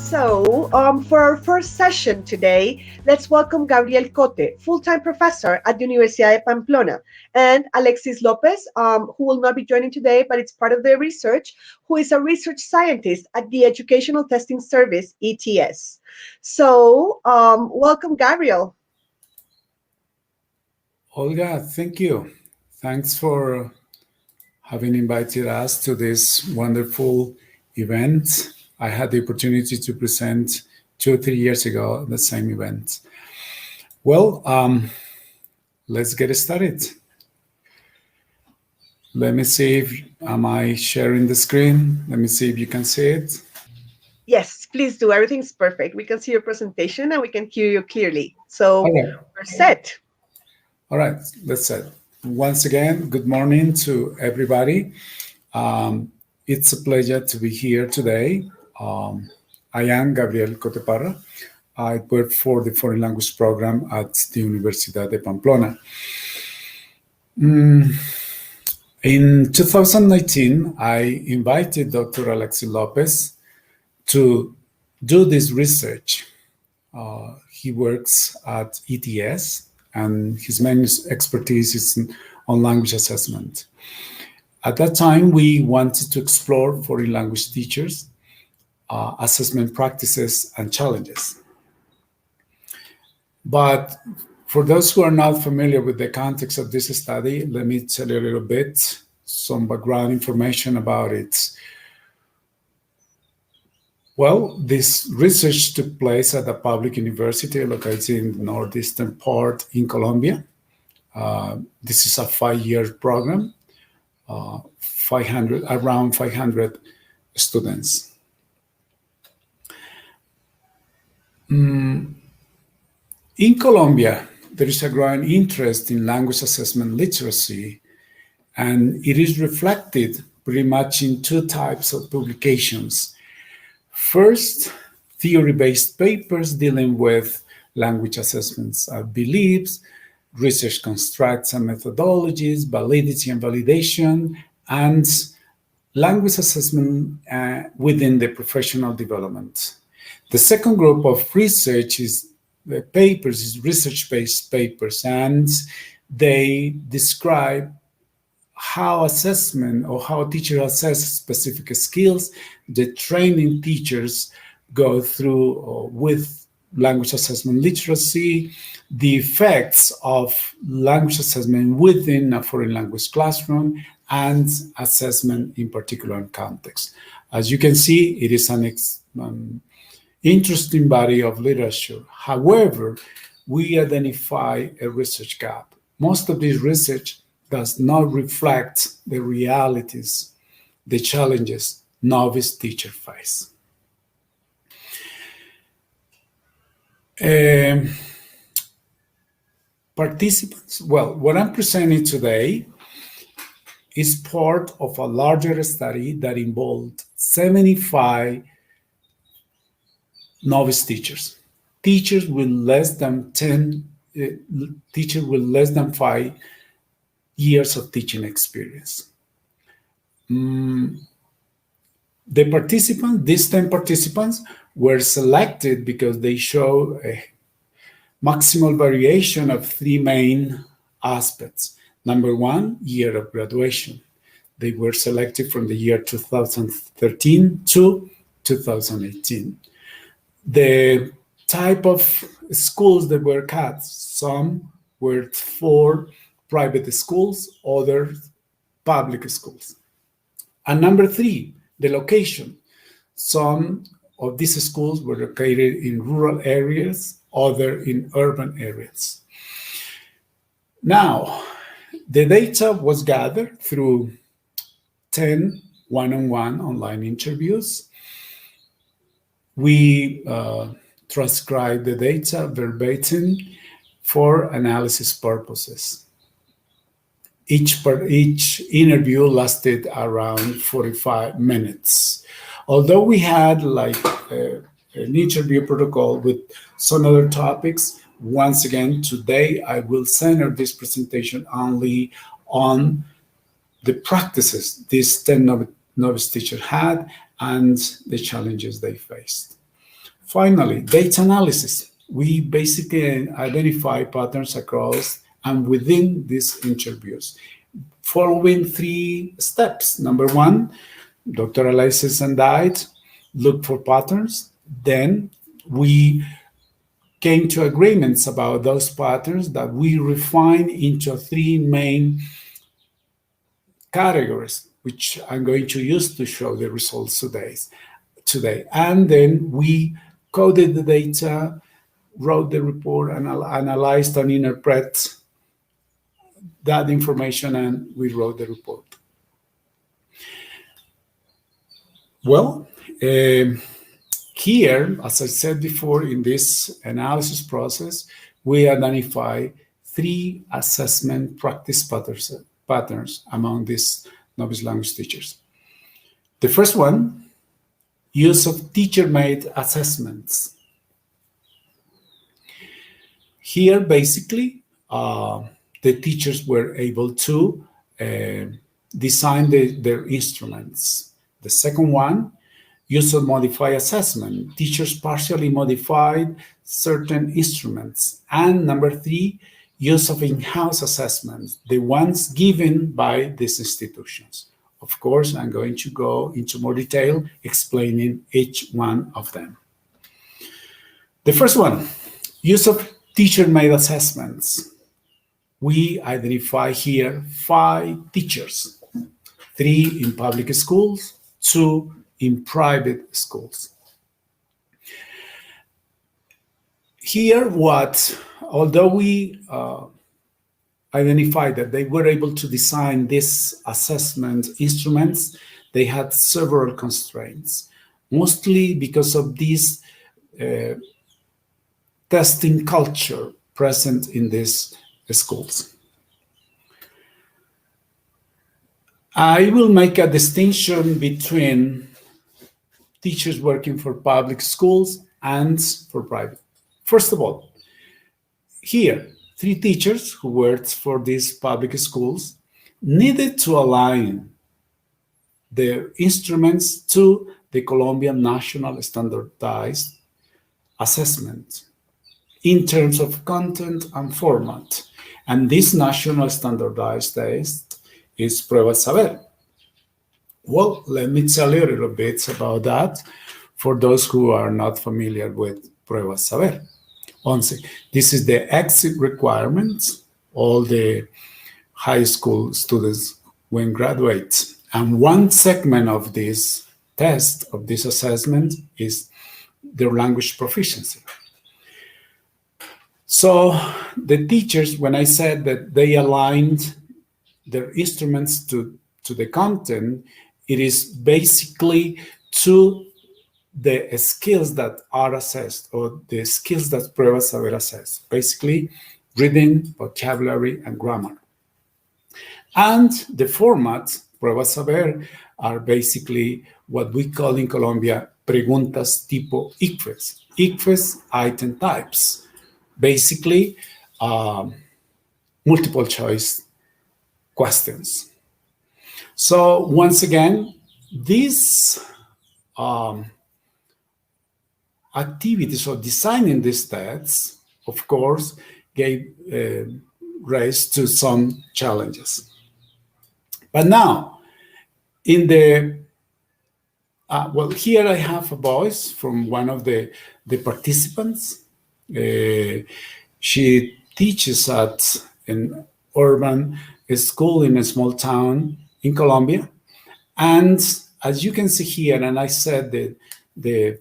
For our first session today, let's welcome Gabriel Cote, full-time professor at the Universidad de Pamplona, and Alexis Lopez, who will not be joining today, but it's part of the research, who is a research scientist at the Educational Testing Service, ETS. Welcome, Gabriel. Olga, thank you. Thanks for having invited us to this wonderful event. I had the opportunity to present 2 or 3 years ago at the same event. Well, let's get started. Let me see if, am I sharing the screen? Let me see if you can see it. Yes, please do. Everything's perfect. We can see your presentation and we can hear you clearly. So we're set. All right, let's set. Once again, good morning to everybody. It's a pleasure to be here today. I am Gabriel Coteparra. I work for the foreign language program at the Universidad de Pamplona. In 2019, I invited Dr. Alexis Lopez to do this research. He works at ETS, and his main expertise is on language assessment. At that time, we wanted to explore foreign language teachers, assessment practices, and challenges. But for those who are not familiar with the context of this study, let me tell you a little bit, some background information about it. Well, this research took place at a public university located in the northeastern part in Colombia. This is a 5-year program, around 500 students. In Colombia, there is a growing interest in language assessment literacy, and it is reflected pretty much in 2 types of publications. First, theory-based papers dealing with language assessments of beliefs, research constructs and methodologies, validity and validation, and language assessment within the professional development. The second group of research is research-based papers, and they describe how assessment or how a teacher assesses specific skills, the training teachers go through with language assessment literacy, the effects of language assessment within a foreign language classroom, and assessment in particular context. As you can see, it is an interesting body of literature. However, we identify a research gap. Most of this research does not reflect the realities, the challenges novice teachers face. Participants, well, what I'm presenting today is part of a larger study that involved 75 novice teachers, teachers with less than 5 years of teaching experience. These 10 participants were selected because they show a maximal variation of 3 main aspects. Number 1, year of graduation. They were selected from the year 2013 to 2018. The type of schools that were cut, some were for private schools, others public schools. And number 3, the location. Some of these schools were located in rural areas, others in urban areas. Now, the data was gathered through 10 one-on-one online interviews. We transcribed the data verbatim for analysis purposes. Each interview lasted around 45 minutes. Although we had an interview protocol with some other topics, once again, today I will center this presentation only on the practices these 10 novice teachers had and the challenges they faced. Finally, data analysis. We basically identify patterns across and within these interviews, following 3 steps. Number 1, Dr. Alexis and I look for patterns. Then we came to agreements about those patterns that we refine into 3 main categories, which I'm going to use to show the results today. And then we coded the data, wrote the report, and analyzed and interpret that information, and we wrote the report. Well, here, as I said before, in this analysis process, we identify 3 assessment practice patterns among these novice language teachers. The first one, use of teacher-made assessments. Here, basically, the teachers were able to design their instruments. The second one, use of modified assessment. Teachers partially modified certain instruments. And number 3, use of in-house assessments, the ones given by these institutions. Of course, I'm going to go into more detail explaining each one of them. The first one, use of teacher-made assessments. We identify here 5 teachers, 3 in public schools, 2 in private schools. Here, although we identified that they were able to design these assessment instruments, they had several constraints, mostly because of this testing culture present in these schools. I will make a distinction between teachers working for public schools and for private. First of all, here, 3 teachers who worked for these public schools needed to align their instruments to the Colombian National Standardized Assessment in terms of content and format. And this National Standardized Test is Prueba Saber. Well, let me tell you a little bit about that for those who are not familiar with Prueba Saber. This is the exit requirements, all the high school students when graduate. And one segment of this test, of this assessment, is their language proficiency. So the teachers, when I said that they aligned their instruments to the content, it is basically to the skills that are assessed, or the skills that Prueba Saber assess, basically reading, vocabulary, and grammar. And the format, Prueba Saber, are basically what we call in Colombia preguntas tipo ICFES. ICFES item types, basically multiple choice questions. So once again, these activities of designing these tests, of course, gave rise to some challenges. But now, in the, well, here I have a voice from one of the participants. She teaches at an urban school in a small town in Colombia. And as you can see here, and I said that the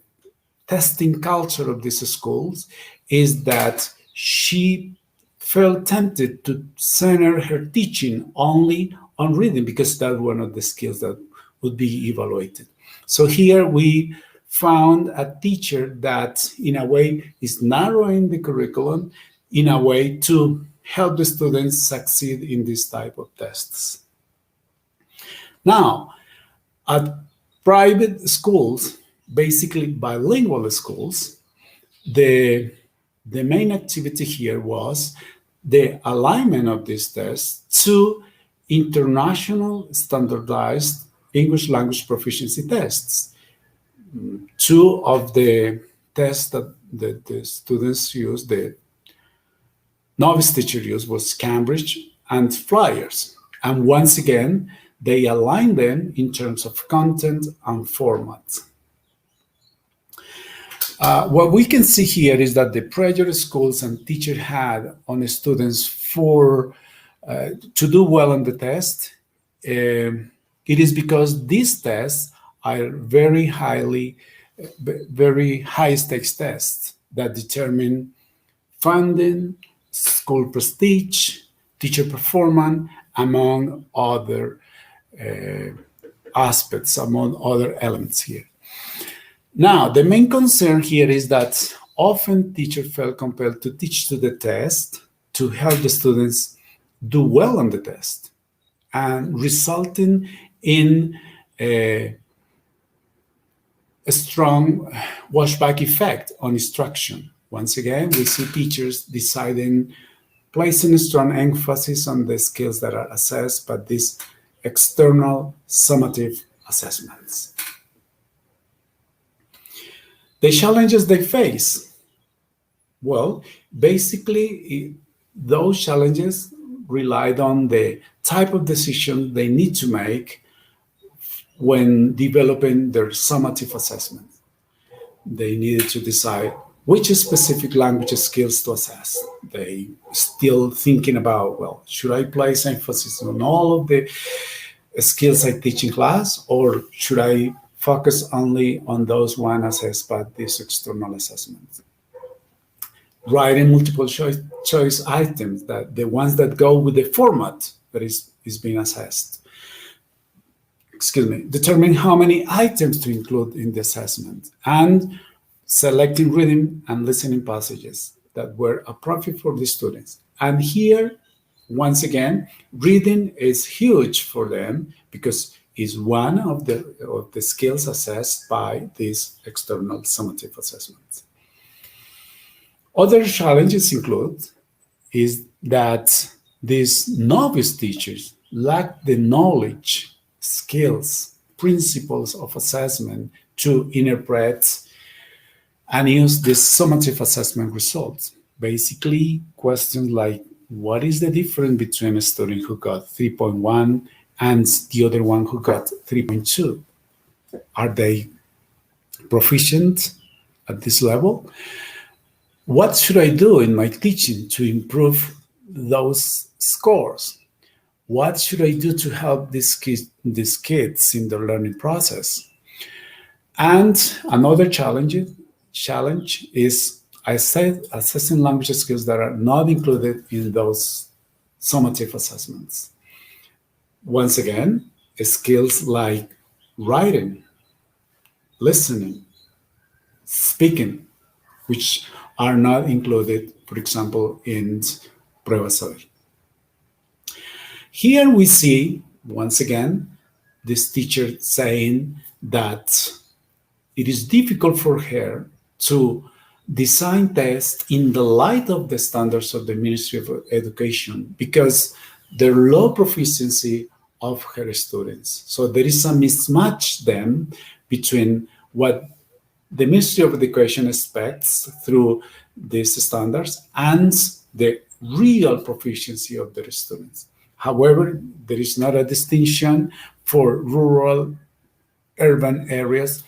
testing culture of these schools is that she felt tempted to center her teaching only on reading, because that's one of the skills that would be evaluated. So here we found a teacher that in a way is narrowing the curriculum in a way to help the students succeed in this type of tests. Now, at private schools, basically bilingual schools, the main activity here was the alignment of these tests to international standardized English language proficiency tests. 2 of the test that the students used, the novice teacher used, was Cambridge and Flyers. And once again, they aligned them in terms of content and format. What we can see here is that the pressure schools and teachers had on the students for to do well on the test, it is because these tests are very high stakes tests that determine funding, school prestige, teacher performance, among other aspects, among other elements here. Now, the main concern here is that often teachers felt compelled to teach to the test to help the students do well on the test, and resulting in a strong washback effect on instruction. Once again, we see teachers placing a strong emphasis on the skills that are assessed by these external summative assessments. The challenges they face. Well, basically, those challenges relied on the type of decision they need to make when developing their summative assessment. They needed to decide which specific language skills to assess. They still thinking about, well, should I place emphasis on all of the skills I teach in class, or should I focus only on those one assessed by this external assessment? Writing multiple choice items, that the ones that go with the format that is being assessed. Determine how many items to include in the assessment, and selecting reading and listening passages that were appropriate for the students. And here, once again, reading is huge for them because it's one of the skills assessed by these external summative assessments. Other challenges include is that these novice teachers lack the knowledge, skills, principles of assessment to interpret and use these summative assessment results. Basically, questions like, what is the difference between a student who got 3.1 and the other one who got 3.2? Are they proficient at this level? What should I do in my teaching to improve those scores? What should I do to help these kids in their learning process? And another challenge is, I said, assessing language skills that are not included in those summative assessments. Once again, skills like writing, listening, speaking, which are not included, for example, in Prueba Saber. Here we see, once again, this teacher saying that it is difficult for her to design tests in the light of the standards of the Ministry of Education because the low proficiency of her students. So there is a mismatch then between what the Ministry of Education expects through these standards and the real proficiency of their students. However, there is not a distinction for rural, urban areas.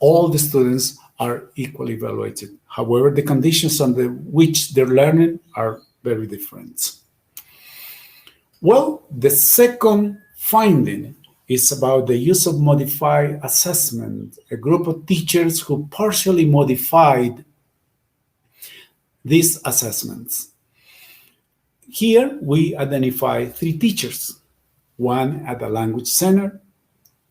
All the students are equally evaluated. However, the conditions under which they're learning are very different. Well, the second finding is about the use of modified assessment, a group of teachers who partially modified these assessments. Here we identify 3 teachers, one at a language center,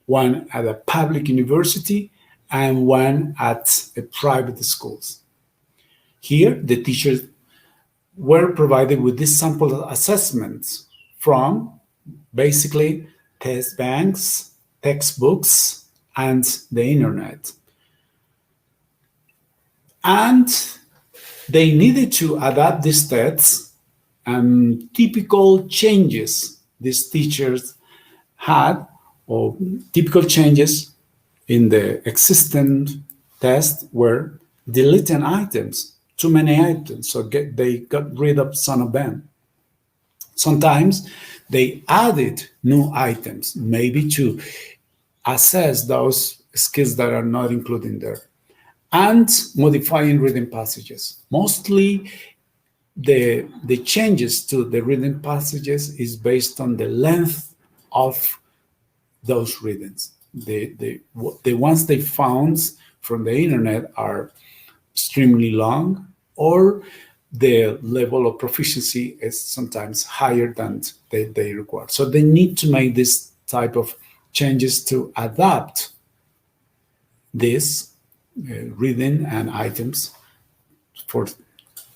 one at a public university, and one at a private schools. Here, the teachers were provided with these sample assessments from basically test banks, textbooks, and the internet. And they needed to adapt these tests and typical changes these teachers had, or typical changes in the existing test were deleting items, too many items, so they got rid of some of them. Sometimes they added new items, maybe to assess those skills that are not included there, and modifying reading passages. Mostly the changes to the reading passages is based on the length of those readings. The ones they found from the internet are extremely long, or the level of proficiency is sometimes higher than they require. So they need to make this type of changes to adapt this reading and items for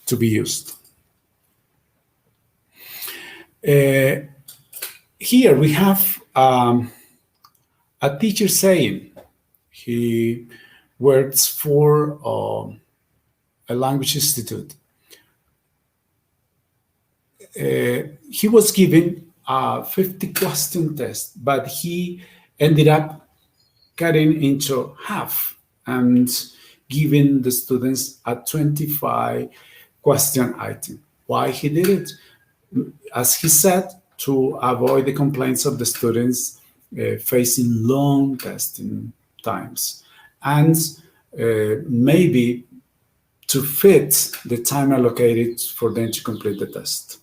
to be used. Here we have a teacher saying he works for a language institute. He was given a 50 question test, but he ended up cutting into half and giving the students a 25 question item. Why he did it? As he said, to avoid the complaints of the students facing long testing times, and maybe to fit the time allocated for them to complete the test.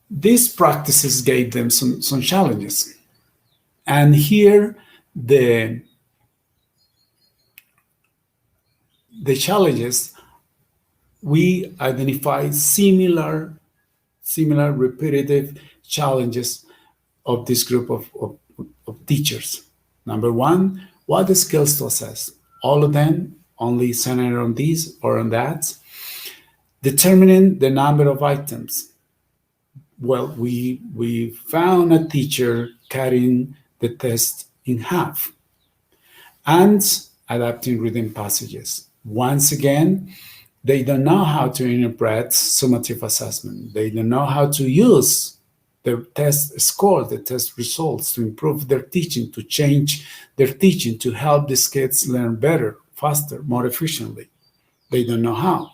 These practices gave them some challenges. And here the challenges, we identify similar repetitive challenges of this group of teachers. Number one, what the skills to assess? All of them only centered on this or on that. Determining the number of items. Well, we found a teacher cutting the test in half and adapting reading passages. Once again, they don't know how to interpret summative assessment. They don't know how to use the test score, the test results to improve their teaching, to change their teaching, to help these kids learn better, faster, more efficiently. They don't know how.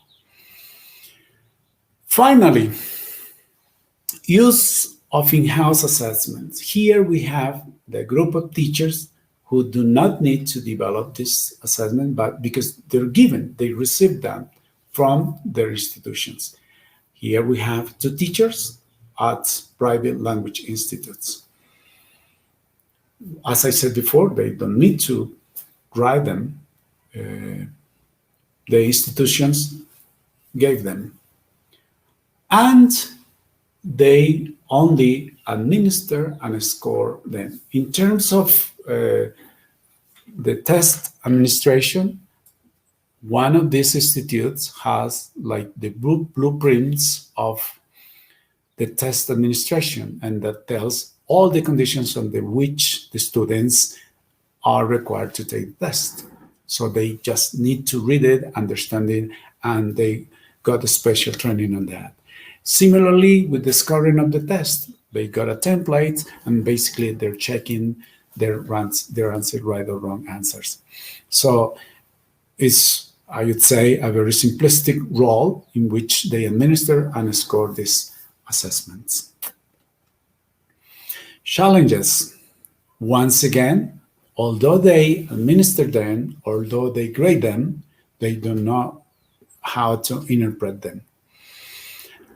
Finally, use of in-house assessments. Here we have the group of teachers who do not need to develop this assessment, but because they're given, they receive them from their institutions. Here we have 2 teachers at private language institutes. As I said before, they don't need to write them. The institutions gave them. And they only administer and score them. In terms of the test administration, one of these institutes has like the blueprints of the test administration, and that tells all the conditions under which the students are required to take the test. So they just need to read it, understand it, and they got a special training on that. Similarly, with the scoring of the test, they got a template, and basically they're checking their answer right or wrong answers. So it's, I would say, a very simplistic role in which they administer and score these assessments. Challenges. Once again, although they administer them, although they grade them, they don't know how to interpret them.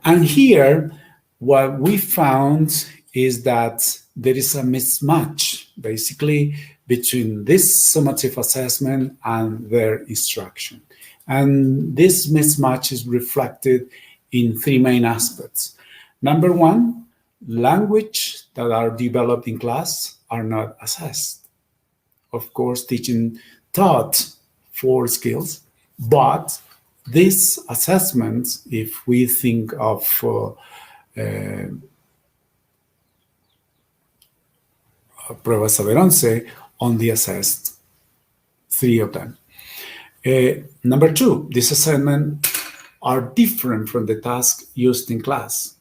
And here, what we found is that there is a mismatch, basically, between this summative assessment and their instruction. And this mismatch is reflected in 3 main aspects. Number 1, language that are developed in class are not assessed. Of course, teaching taught 4 skills, but these assessments, if we think of Prueba Saber 11, only assessed 3 of them. Number 2, these assessments are different from the tasks used in class.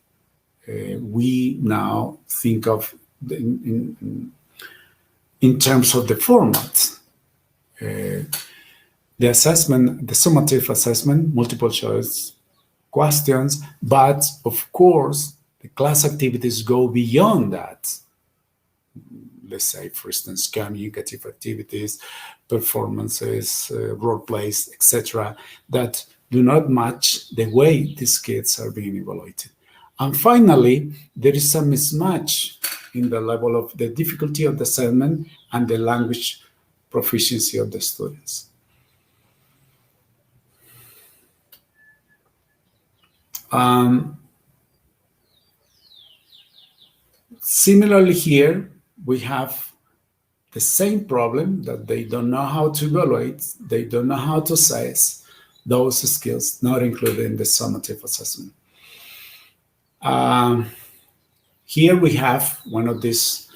We now think of in terms of the format. the assessment, the summative assessment, multiple choice questions, but of course, the class activities go beyond that. Let's say, for instance, communicative activities, performances, role plays, etc., that do not match the way these kids are being evaluated. And finally, there is a mismatch in the level of the difficulty of the assessment and the language proficiency of the students. Similarly here, we have the same problem that they don't know how to evaluate, they don't know how to assess those skills not included in the summative assessment. Here we have one of these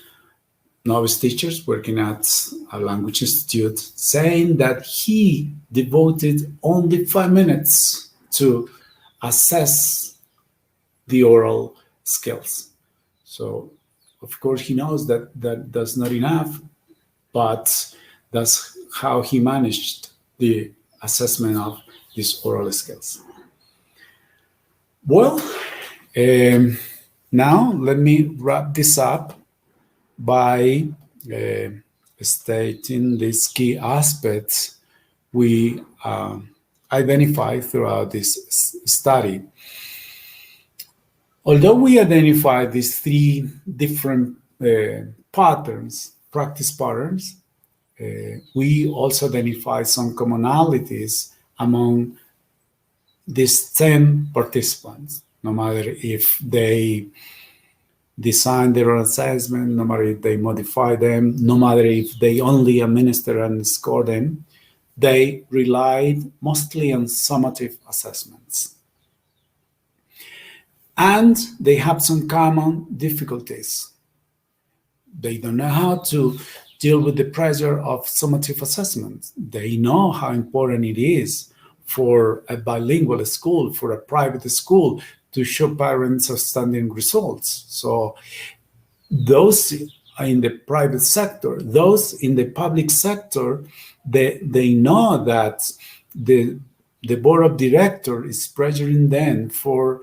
novice teachers working at a language institute saying that he devoted only 5 minutes to assess the oral skills. So, of course, he knows that that's not enough, but that's how he managed the assessment of these oral skills. Well, now let me wrap this up by stating these key aspects we identify throughout this study. Although we identify these 3 different practice patterns, we also identify some commonalities among these 10 participants, no matter if they design their own assessment, no matter if they modify them, no matter if they only administer and score them, they relied mostly on summative assessments. And they have some common difficulties. They don't know how to deal with the pressure of summative assessments. They know how important it is for a bilingual school, for a private school, to show parents outstanding results. So those in the private sector, those in the public sector, they know that the board of directors is pressuring them for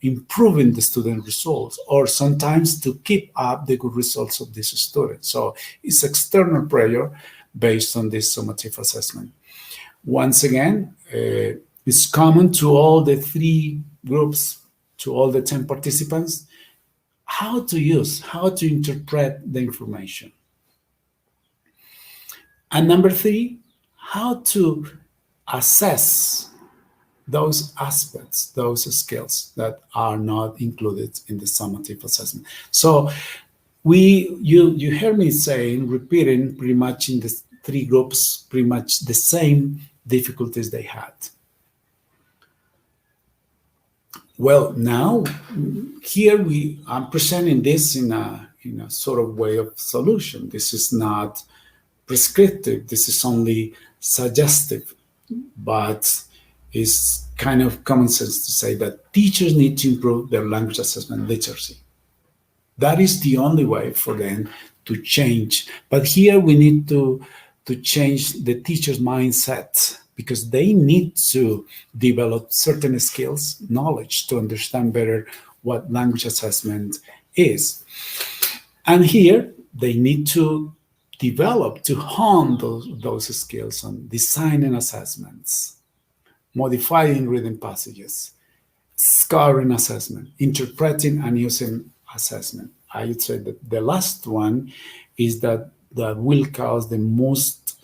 improving the student results, or sometimes to keep up the good results of these students. So it's external pressure based on this summative assessment. Once again, it's common to all the 3 groups, to all the 10 participants, how to interpret the information. And number 3, how to assess those aspects, those skills that are not included in the summative assessment. So you hear me saying, repeating pretty much in the 3 groups, pretty much the same difficulties they had. Well, now here I'm presenting this in a sort of way of solution. This is not prescriptive. This is only suggestive, but it's kind of common sense to say that teachers need to improve their language assessment literacy. That is the only way for them to change. But here we need to change the teacher's mindset, because they need to develop certain skills, knowledge, to understand better what language assessment is. And here they need to develop, to hone those skills on designing assessments, modifying reading passages, scoring assessment, interpreting and using assessment. I would say that the last one is that will cause the most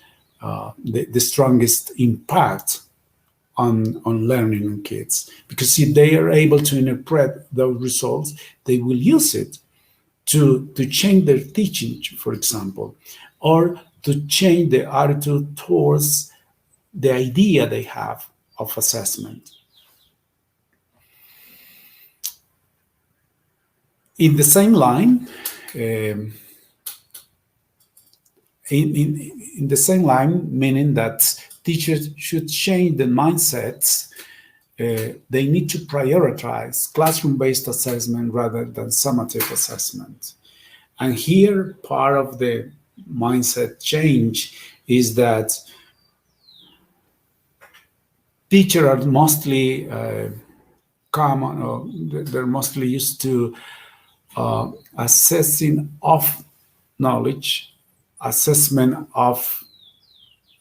the strongest impact on learning in kids, because if they are able to interpret those results, they will use it to change their teaching, for example, or to change their attitude towards the idea they have of assessment. In the same line, in the same line, meaning that teachers should change the mindsets. They need to prioritize classroom-based assessment rather than summative assessment. And here, part of the mindset change is that teachers are mostly common, or they're mostly used to assessing of knowledge, assessment of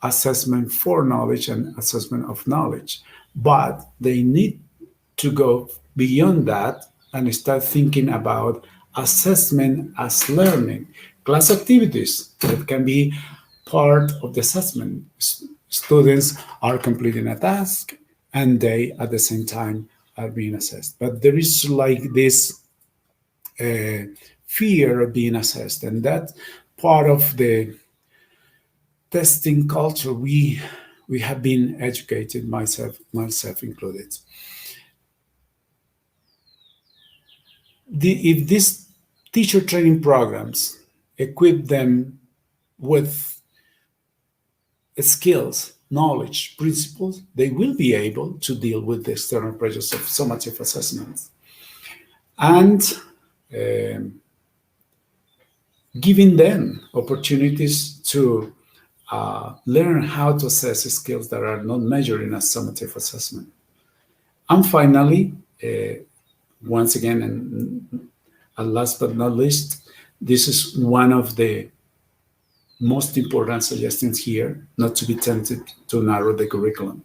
assessment for knowledge, and assessment of knowledge. But they need to go beyond that and start thinking about assessment as learning. Class activities that can be part of the assessment. Students are completing a task and they at the same time are being assessed. But there is like this fear of being assessed, and that part of the testing culture we have been educated, myself included. If these teacher training programs equip them with skills, knowledge, principles, they will be able to deal with the external pressures of summative assessments. And giving them opportunities to learn how to assess skills that are not measured in a summative assessment. And finally, once again, and last but not least, this is one of the most important suggestions here, not to be tempted to narrow the curriculum.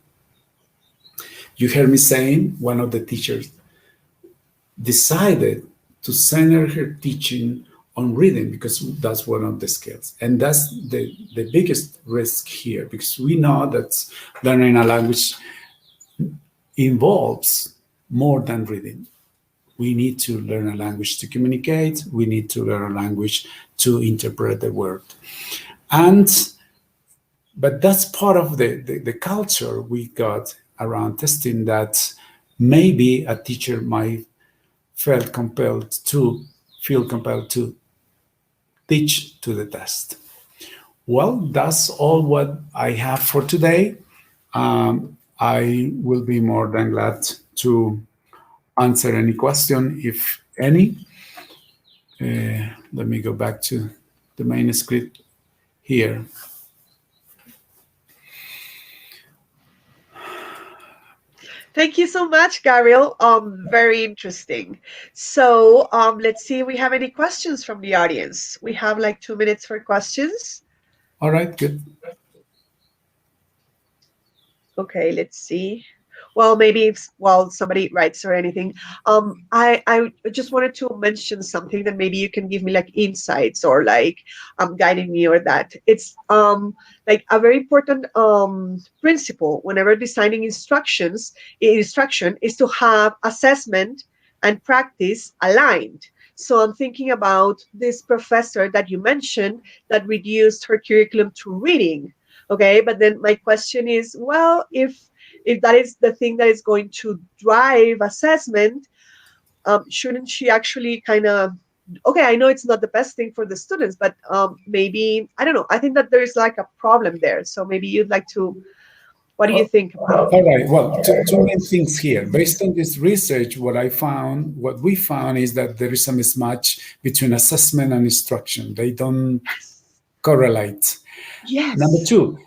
You heard me saying one of the teachers decided to center her teaching on reading because that's one of the skills. And that's the biggest risk here, because we know that learning a language involves more than reading. We need to learn a language to communicate. We need to learn a language to interpret the word. But that's part of the culture we got around testing, that maybe a teacher might feel compelled to teach to the test. Well, that's all what I have for today. I will be more than glad to answer any question, if any. Let me go back to the main script here. Thank you so much, Gabriel. Very interesting. So let's see if we have any questions from the audience. We have like 2 minutes for questions. All right, good. Okay, let's see. Well, maybe if, while somebody writes or anything, I just wanted to mention something that maybe you can give me like insights or like guiding me, or that it's like a very important principle whenever designing instruction is to have assessment and practice aligned. So I'm thinking about this professor that you mentioned that reduced her curriculum to reading. Okay, but then my question is, well, if that is the thing that is going to drive assessment, shouldn't she actually kind of, okay, I know it's not the best thing for the students, but maybe, I don't know, I think that there is like a problem there. So maybe you'd like to, what do you think about? All right, well, two main things here. Based on this research, what we found is that there is a mismatch between assessment and instruction. They don't correlate. Yes. Number two,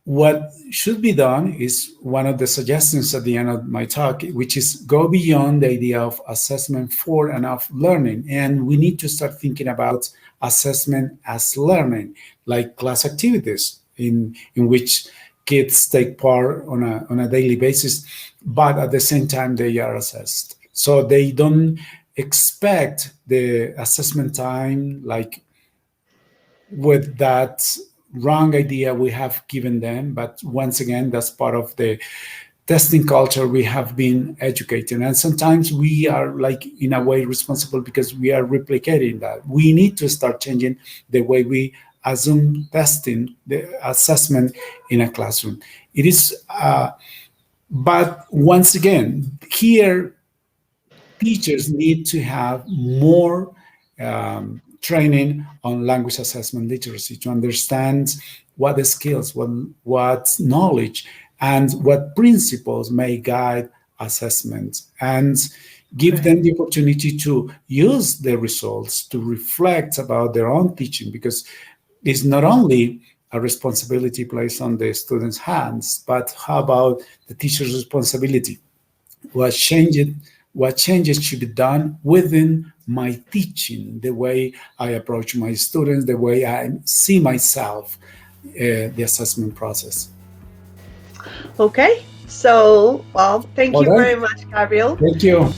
what should be done is one of the suggestions at the end of my talk, which is go beyond the idea of assessment for and of learning. And we need to start thinking about assessment as learning, like class activities in which kids take part on a daily basis, but at the same time they are assessed. So they don't expect the assessment time like with that wrong idea we have given them. But once again, that's part of the testing culture we have been educating. And sometimes we are like in a way responsible because we are replicating that. We need to start changing the way we assume testing, the assessment in a classroom. It is, but once again, here, teachers need to have more training on language assessment literacy to understand what the skills, what knowledge, and what principles may guide assessment, and give them the opportunity to use the results to reflect about their own teaching, because it's not only a responsibility placed on the students' hands, but how about the teacher's responsibility? What changes should be done within my teaching, the way I approach my students, the way I see myself, the assessment process. Okay, so, well, thank All you right. very much, Gabriel. Thank you.